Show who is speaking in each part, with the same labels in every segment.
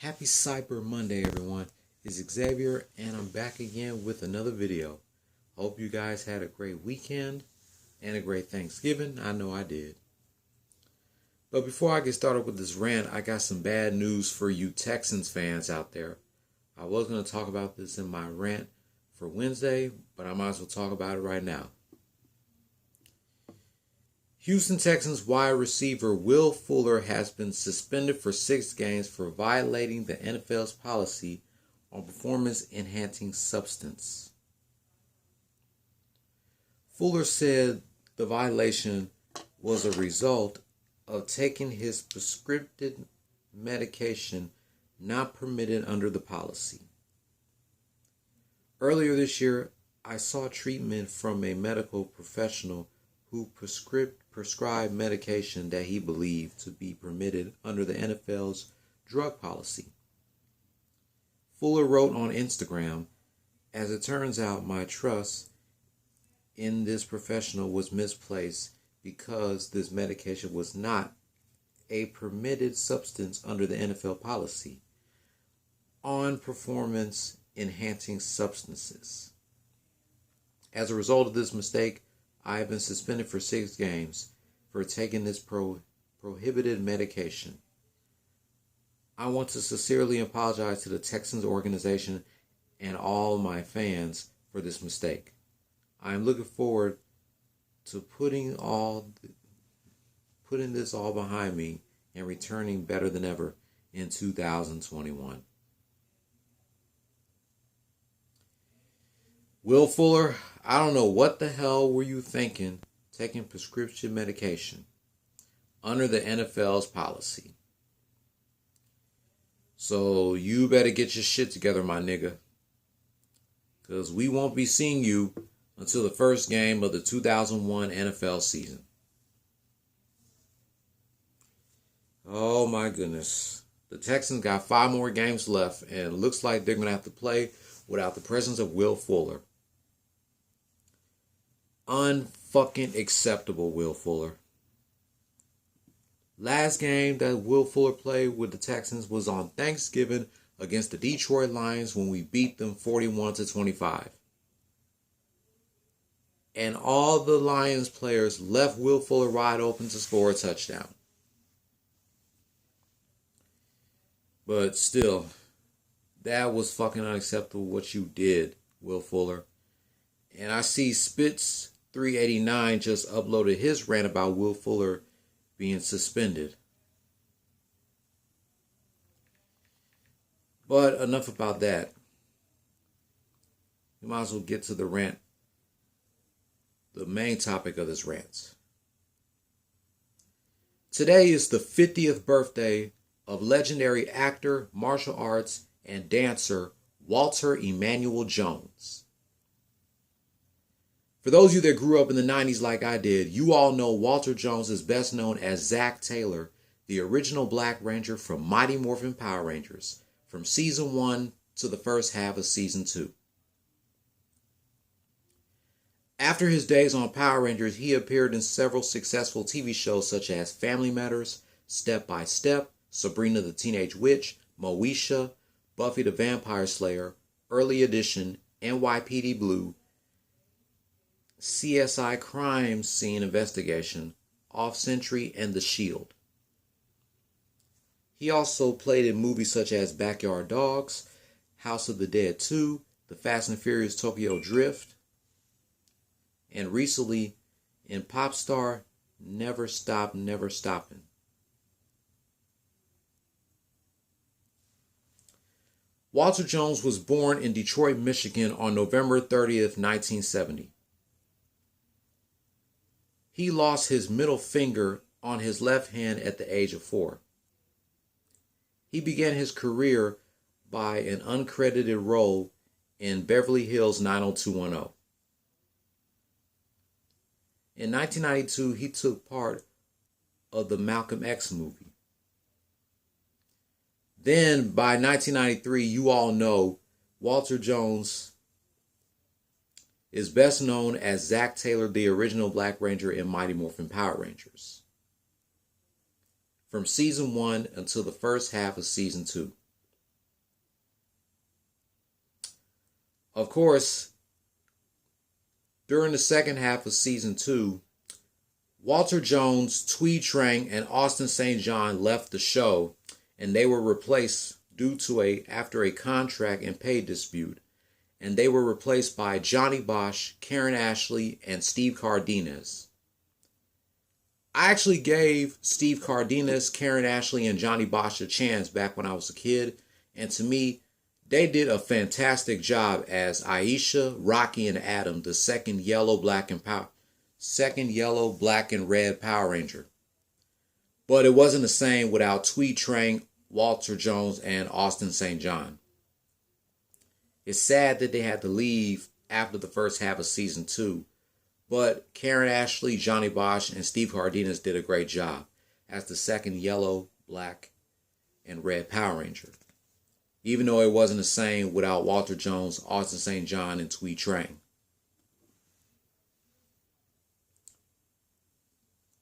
Speaker 1: Happy Cyber Monday, everyone. It's Xavier, and I'm back again with another video. Hope you guys had a great weekend and a great Thanksgiving. I know I did. But before I get started with this rant, I got some bad news for you Texans fans out there. I was going to talk about this in my rant for Wednesday, but I might as well talk about it right now. Houston Texans wide receiver Will Fuller has been suspended for 6 games for violating the NFL's policy on performance-enhancing substance. Fuller said the violation was a result of taking his prescribed medication not permitted under the policy. Earlier this year, I saw treatment from a medical professional who prescribed medication that he believed to be permitted under the NFL's drug policy. Fuller wrote on Instagram, "As it turns out, my trust in this professional was misplaced because this medication was not a permitted substance under the NFL policy on performance-enhancing substances. As a result of this mistake, I have been suspended for 6 games for taking this prohibited medication. I want to sincerely apologize to the Texans organization and all my fans for this mistake. I am looking forward to putting this all behind me and returning better than ever in 2021. Will Fuller, I don't know what the hell were you thinking taking prescription medication under the NFL's policy. So you better get your shit together, my nigga. Because we won't be seeing you until the first game of the 2001 NFL season. Oh my goodness. The Texans got 5 more games left, and it looks like they're going to have to play without the presence of Will Fuller. Unfucking acceptable, Will Fuller. Last game that Will Fuller played with the Texans was on Thanksgiving against the Detroit Lions when we beat them 41-25. And all the Lions players left Will Fuller wide open to score a touchdown. But still, that was fucking unacceptable what you did, Will Fuller. And I see Spitz389 just uploaded his rant about Will Fuller being suspended. But enough about that. We might as well get to the rant. The main topic of this rant. Today is the 50th birthday of legendary actor, martial arts, and dancer Walter Emanuel Jones. For those of you that grew up in the 90s like I did, you all know Walter Jones is best known as Zach Taylor, the original Black Ranger from Mighty Morphin Power Rangers, from Season 1 to the first half of Season 2. After his days on Power Rangers, he appeared in several successful TV shows such as Family Matters, Step by Step, Sabrina the Teenage Witch, Moesha, Buffy the Vampire Slayer, Early Edition, NYPD Blue, CSI Crime Scene Investigation, Off Century, and The Shield. He also played in movies such as Backyard Dogs, House of the Dead 2, The Fast and Furious Tokyo Drift, and recently in pop star Never Stop, Never Stoppin'. Walter Jones was born in Detroit, Michigan on November 30th, 1970. He lost his middle finger on his left hand at the age of 4. He began his career by an uncredited role in Beverly Hills 90210. In 1992, he took part of the Malcolm X movie. Then, by 1993, you all know Walter Jones is best known as Zach Taylor, the original Black Ranger in Mighty Morphin Power Rangers. from season 1 until the first half of season 2. Of course, during the second half of season 2, Walter Jones, Tweed Trang, and Austin St. John left the show, and they were replaced after a contract and pay dispute, and they were replaced by Johnny Bosch, Karen Ashley, and Steve Cardenas. I actually gave Steve Cardenas, Karen Ashley, and Johnny Bosch a chance back when I was a kid, and to me, they did a fantastic job as Aisha, Rocky, and Adam, the second yellow, black, and red Power Ranger. But it wasn't the same without Tweed Trang, Walter Jones, and Austin St. John. It's sad that they had to leave after the first half of season 2, but Karen Ashley, Johnny Bosch, and Steve Cardenas did a great job as the second yellow, black, and red Power Ranger. Even though it wasn't the same without Walter Jones, Austin St. John, and Tweed Trang.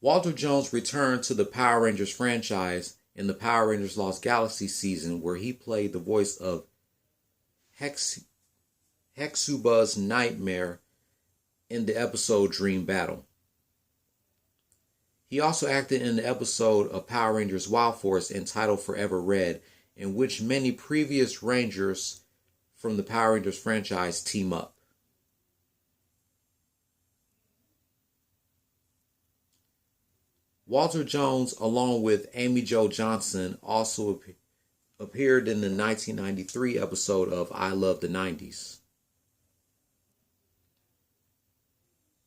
Speaker 1: Walter Jones returned to the Power Rangers franchise in the Power Rangers Lost Galaxy season, where he played the voice of Hexuba's Nightmare in the episode Dream Battle. He also acted in the episode of Power Rangers Wild Force entitled Forever Red, in which many previous Rangers from the Power Rangers franchise team up. Walter Jones, along with Amy Jo Johnson, also appeared in the 1993 episode of I Love the 90s.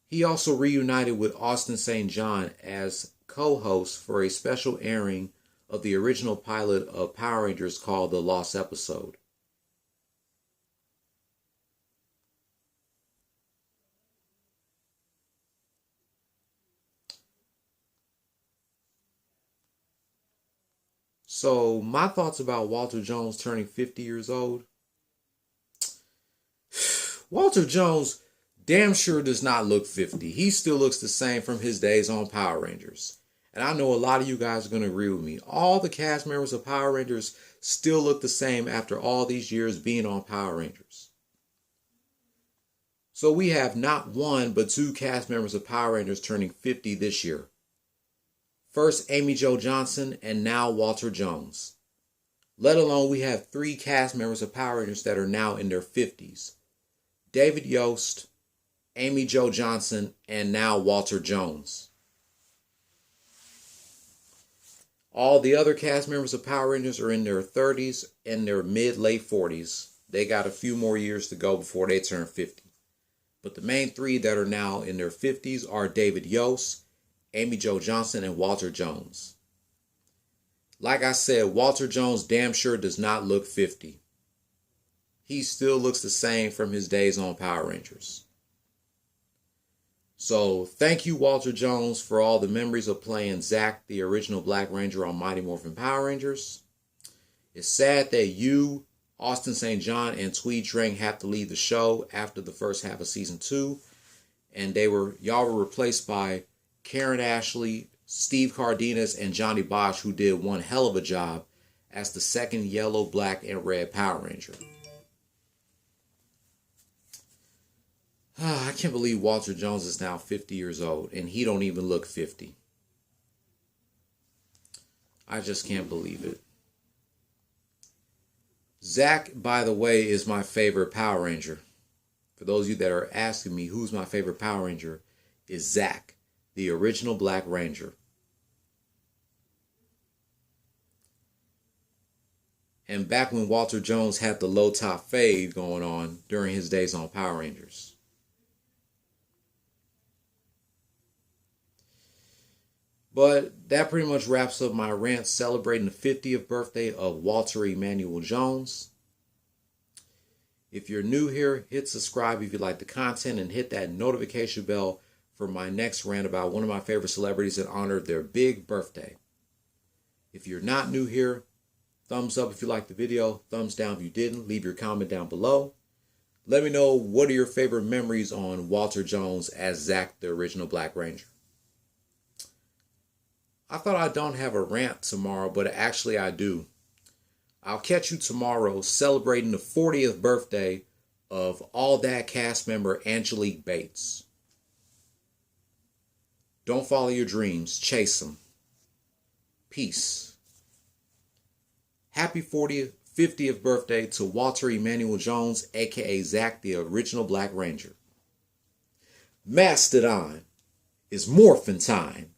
Speaker 1: He also reunited with Austin St. John as co-host for a special airing of the original pilot of Power Rangers called The Lost Episode. So, my thoughts about Walter Jones turning 50 years old. Walter Jones damn sure does not look 50. He still looks the same from his days on Power Rangers. And I know a lot of you guys are going to agree with me. All the cast members of Power Rangers still look the same after all these years being on Power Rangers. So we have not one, but 2 cast members of Power Rangers turning 50 this year. First, Amy Jo Johnson, and now Walter Jones. Let alone we have 3 cast members of Power Rangers that are now in their 50s. David Yost, Amy Jo Johnson, and now Walter Jones. All the other cast members of Power Rangers are in their 30s and their mid-late 40s. They got a few more years to go before they turn 50. But the main 3 that are now in their 50s are David Yost, Amy Jo Johnson, and Walter Jones. Like I said, Walter Jones damn sure does not look 50. He still looks the same from his days on Power Rangers. So, thank you, Walter Jones, for all the memories of playing Zack, the original Black Ranger on Mighty Morphin Power Rangers. It's sad that you, Austin St. John, and Tweed Trang have to leave the show after the first half of season 2, and y'all were replaced by Karen Ashley, Steve Cardenas, and Johnny Bosch, who did one hell of a job as the second yellow, black, and red Power Ranger. I can't believe Walter Jones is now 50 years old, and he don't even look 50. I just can't believe it. Zack, by the way, is my favorite Power Ranger. For those of you that are asking me who's my favorite Power Ranger, is Zack, the original Black Ranger. And back when Walter Jones had the low top fade going on during his days on Power Rangers. But that pretty much wraps up my rant celebrating the 50th birthday of Walter Emanuel Jones. If you're new here, hit subscribe if you like the content and hit that notification bell for my next rant about one of my favorite celebrities in honor of their big birthday. If you're not new here, thumbs up if you liked the video, thumbs down if you didn't. Leave your comment down below. Let me know what are your favorite memories on Walter Jones as Zack, the original Black Ranger. I thought I don't have a rant tomorrow, but actually I do. I'll catch you tomorrow celebrating the 40th birthday of All That cast member Angelique Bates. Don't follow your dreams, chase them. Peace. Happy 40th, 50th birthday to Walter Emanuel Jones, aka Zach, the original Black Ranger. Mastodon is morphin' time.